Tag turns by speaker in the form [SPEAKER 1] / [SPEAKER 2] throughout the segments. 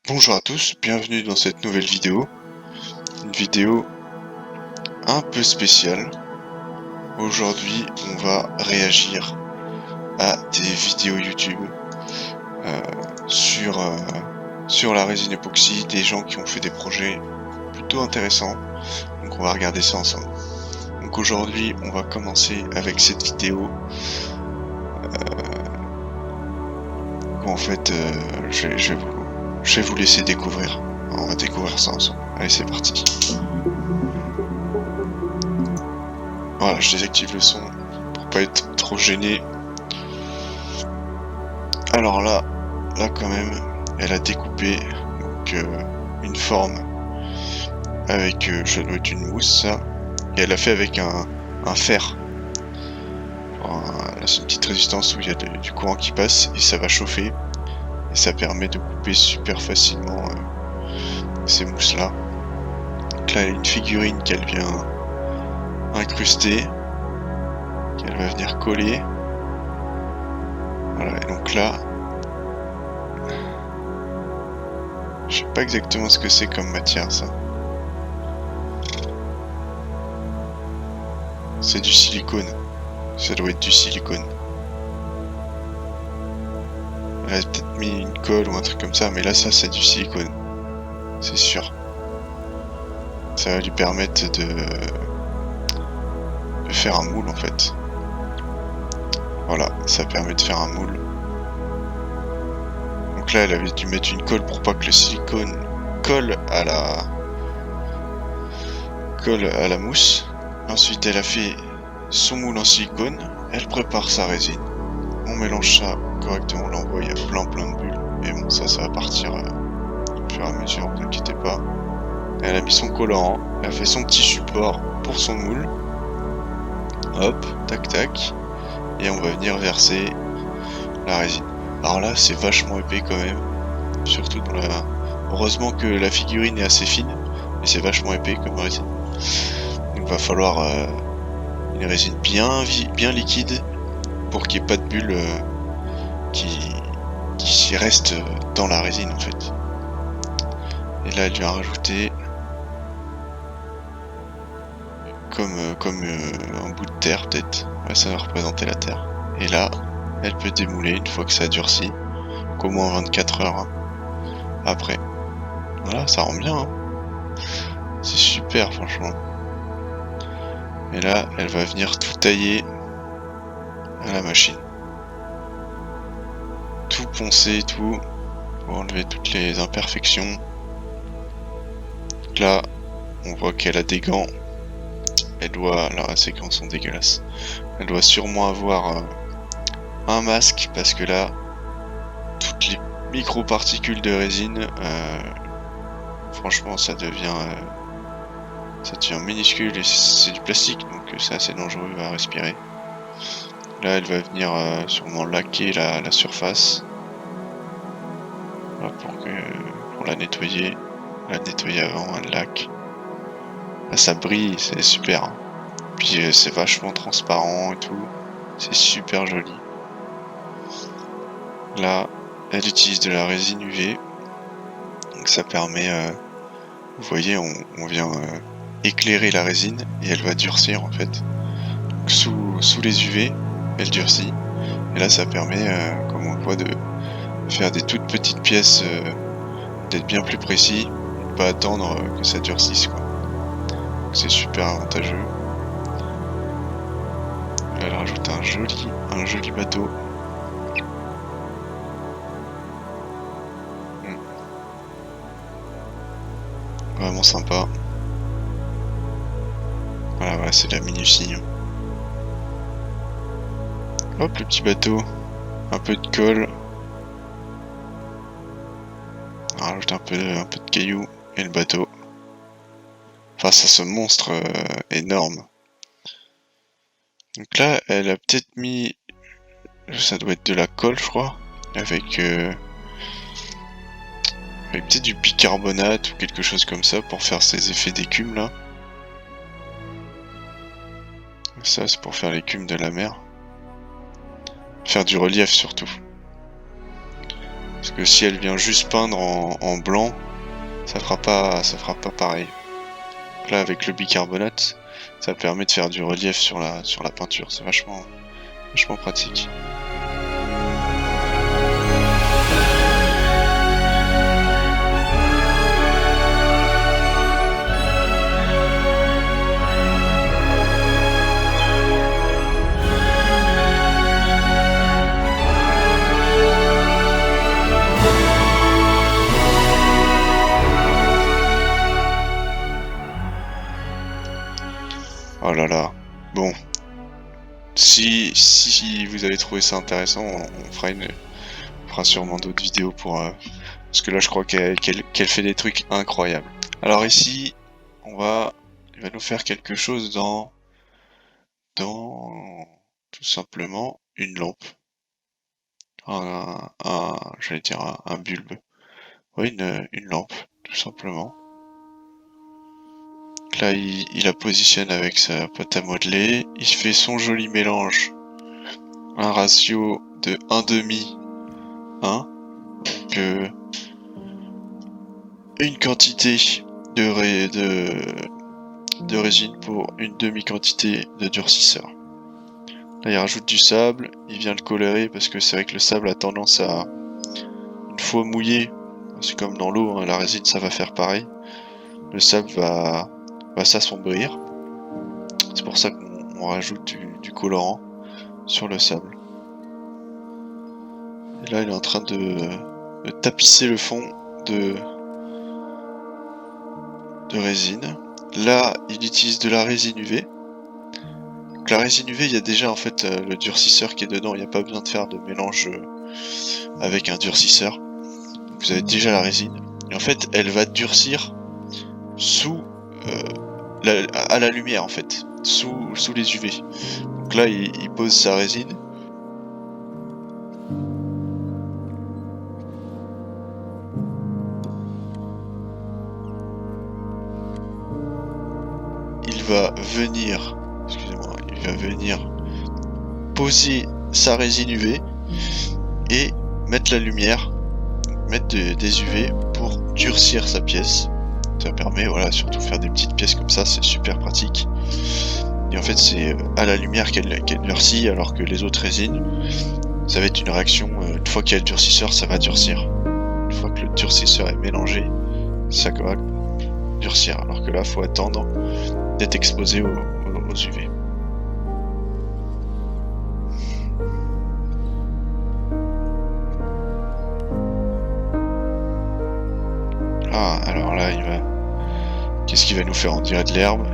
[SPEAKER 1] Bonjour à tous, bienvenue dans cette nouvelle vidéo. Une vidéo un peu spéciale. Aujourd'hui, on va réagir à des vidéos YouTube sur la résine époxy, des gens qui ont fait des projets plutôt intéressants. Donc on va regarder ça ensemble. Donc aujourd'hui, on va commencer avec cette vidéo. En fait, je vais vous laisser découvrir. On va découvrir ça ensemble. Allez, c'est parti. Voilà, je désactive le son pour pas être trop gêné. Alors là quand même, elle a découpé donc une forme avec, ça doit être une mousse ça, et elle a fait avec un fer. Là c'est une petite résistance où il y a du courant qui passe et ça va chauffer et ça permet de couper super facilement ces mousses là. Donc là il y a une figurine qu'elle vient incruster, qu'elle va venir coller. Voilà, et donc là, je sais pas exactement ce que c'est comme matière ça. C'est du silicone. Ça doit être du silicone. Elle a peut-être mis une colle ou un truc comme ça, mais là ça c'est du silicone. C'est sûr. Ça va lui permettre de faire un moule en fait. Voilà, ça permet de faire un moule. Donc là elle avait dû mettre une colle pour pas que le silicone colle à la mousse. Ensuite elle a fait son moule en silicone, elle prépare sa résine. On mélange ça correctement, là on voit il y a plein de bulles. Et bon ça va partir au fur et à mesure, ne vous inquiétez pas. Elle a mis son colorant, elle a fait son petit support pour son moule. Hop, tac tac. Et on va venir verser la résine. Alors là c'est vachement épais quand même. Surtout dans la... Heureusement que la figurine est assez fine, mais c'est vachement épais comme résine. Donc va falloir une résine bien liquide pour qu'il n'y ait pas de bulles qui s'y restent dans la résine en fait. Et là elle vient rajouter comme un bout de terre peut-être. Ouais, ça va représenter la terre. Et là elle peut démouler une fois que ça a durci. Donc au moins 24 heures hein, après. Voilà, ça rend bien hein. C'est super franchement. Et là elle va venir tout tailler à la machine. Tout poncer, tout pour enlever toutes les imperfections. Donc là on voit qu'elle a des gants. Elle doit, là ces gants sont dégueulasses. Elle doit sûrement avoir un masque parce que là toutes les micro-particules de résine, franchement ça devient minuscule et c'est du plastique donc c'est assez dangereux à respirer. Là elle va venir sûrement laquer la surface là, pour la nettoyer avant elle laque. Là ça brille, c'est super. Puis c'est vachement transparent et tout, c'est super joli. Là elle utilise de la résine UV, donc ça permet, vous voyez on vient éclairer la résine et elle va durcir en fait. Donc, sous les UV elle durcit et là ça permet comme on voit de faire des toutes petites pièces, d'être bien plus précis, pas attendre que ça durcisse quoi. Donc c'est super avantageux. Là elle rajoute un joli bateau. Vraiment sympa. Voilà, c'est de la minutie. Hop, le petit bateau. Un peu de colle. On rajoute un peu de cailloux. Et le bateau. Face à ce monstre énorme. Donc là, elle a peut-être mis... Ça doit être de la colle, je crois. Avec peut-être du bicarbonate ou quelque chose comme ça pour faire ces effets d'écume là. Ça c'est pour faire l'écume de la mer. Faire du relief surtout. Parce que si elle vient juste peindre en blanc, ça fera pas pareil. Donc là, avec le bicarbonate, ça permet de faire du relief sur la peinture. C'est vachement pratique. Oh là là. Bon. Si vous avez trouvé ça intéressant, on fera sûrement d'autres vidéos pour... parce que là, je crois qu'elle fait des trucs incroyables. Alors ici, il va nous faire quelque chose dans tout simplement une lampe. J'allais dire un bulbe. Oui, une lampe, tout simplement. Là, il la positionne avec sa pâte à modeler. Il fait son joli mélange. Un ratio de 1,5. Donc, une quantité de résine pour une demi-quantité de durcisseur. Là, il rajoute du sable. Il vient le colorer parce que c'est vrai que le sable a tendance à... Une fois mouillé, c'est comme dans l'eau, hein, la résine, ça va faire pareil. Le sable va s'assombrir. C'est pour ça qu'on rajoute du colorant sur le sable. Et là, il est en train de tapisser le fond de résine. Là, il utilise de la résine UV. Donc, la résine UV, il y a déjà en fait le durcisseur qui est dedans. Il n'y a pas besoin de faire de mélange avec un durcisseur. Donc, vous avez déjà la résine. Et en fait, elle va durcir sous à la lumière en fait, sous les UV. Donc là, il pose sa résine. Il va venir poser sa résine UV et mettre la lumière, mettre des UV pour durcir sa pièce. Ça permet, voilà, surtout faire des petites pièces comme ça, c'est super pratique. Et en fait, c'est à la lumière qu'elle durcit, alors que les autres résines, ça va être une réaction, une fois qu'il y a le durcisseur, ça va durcir. Une fois que le durcisseur est mélangé, ça va durcir. Alors que là, il faut attendre d'être exposé aux UV. Ah, alors là, qu'est-ce qu'il va nous faire? On dirait de l'herbe.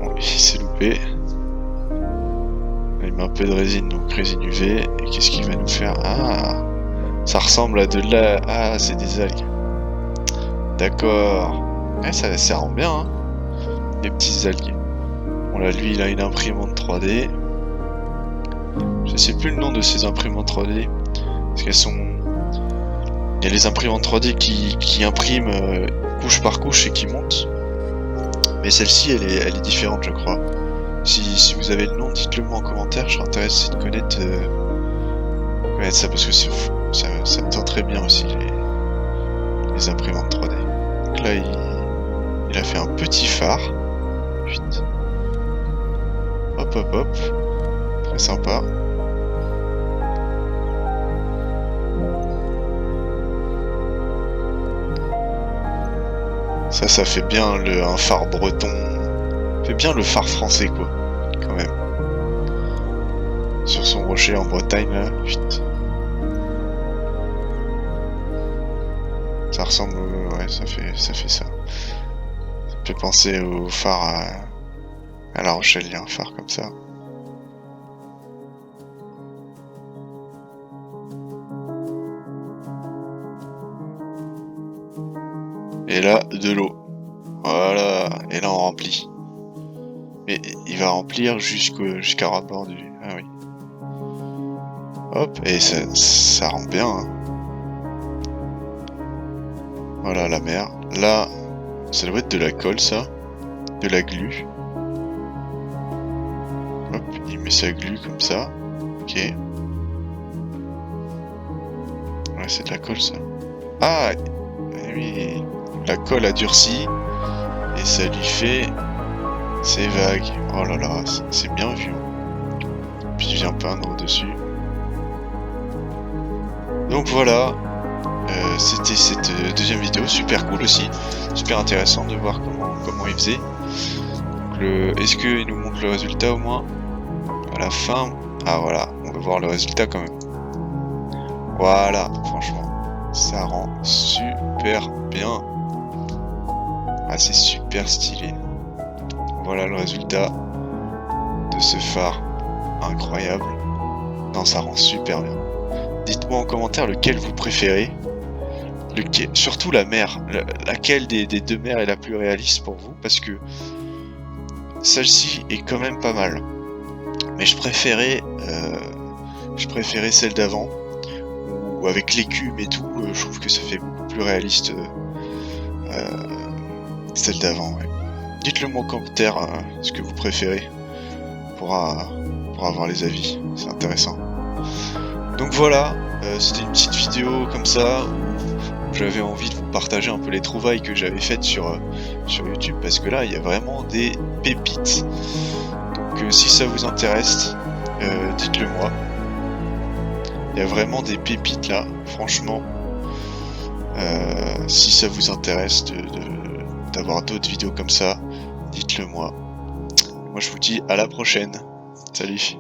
[SPEAKER 1] Bon, il s'est loupé. Il met un peu de résine, donc résine UV. Et qu'est-ce qu'il va nous faire? Ah, ça ressemble à de la... Ah, c'est des algues. D'accord. Ouais, ça rend bien, hein. Les petites algues. Bon là, lui, il a une imprimante 3D. Je sais plus le nom de ces imprimantes 3D. Parce qu'elles sont... Il y a les imprimantes 3D qui impriment couche par couche et qui montent. Mais celle-ci, elle est différente, je crois. Si vous avez le nom, dites-le moi en commentaire. Je serais intéressé de connaître ça parce que ça me tend très bien aussi, les imprimantes 3D. Donc là, il a fait un petit phare. Vite. Hop, hop, hop. Très sympa. Ça fait bien un phare breton. Fait bien le phare français, quoi. Quand même. Sur son rocher en Bretagne, là. Vite. Ça ressemble... Ouais, ça fait ça. Ça me fait penser au phare à La Rochelle, il y a un phare comme ça. Et là, de l'eau. Voilà. Et là, on remplit. Mais il va remplir jusqu'à rapport du... Ah oui. Hop, et ça rend bien. Hein. Voilà la mer. Là, ça doit être de la colle, ça. De la glu. Hop, il met sa glu comme ça. Ok. Ouais, c'est de la colle ça. Ah oui, la colle a durci et ça lui fait ces vagues. Oh là là, c'est bien vu. Puis je viens peindre dessus. Donc voilà, c'était cette deuxième vidéo, super cool aussi, super intéressant de voir comment il faisait. Est-ce qu'il nous montre le résultat au moins à la fin? Ah voilà, on va voir le résultat quand même. Voilà, franchement, ça rend super bien. Ah, c'est super stylé. Voilà le résultat de ce phare incroyable. Non, ça rend super bien. Dites-moi en commentaire lequel vous préférez. Surtout la mer. Laquelle des deux mers est la plus réaliste pour vous? Parce que celle-ci est quand même pas mal. Mais je préférais celle d'avant. Où avec l'écume et tout, je trouve que ça fait beaucoup plus réaliste celle d'avant. Ouais. Dites-le moi en commentaire ce que vous préférez pour avoir les avis. C'est intéressant. Donc voilà, c'était une petite vidéo comme ça où j'avais envie de vous partager un peu les trouvailles que j'avais faites sur YouTube, parce que là il y a vraiment des pépites. Donc si ça vous intéresse, dites-le moi. Il y a vraiment des pépites là, franchement. Si ça vous intéresse d'avoir d'autres vidéos comme ça, dites-le moi. Moi je vous dis à la prochaine. Salut.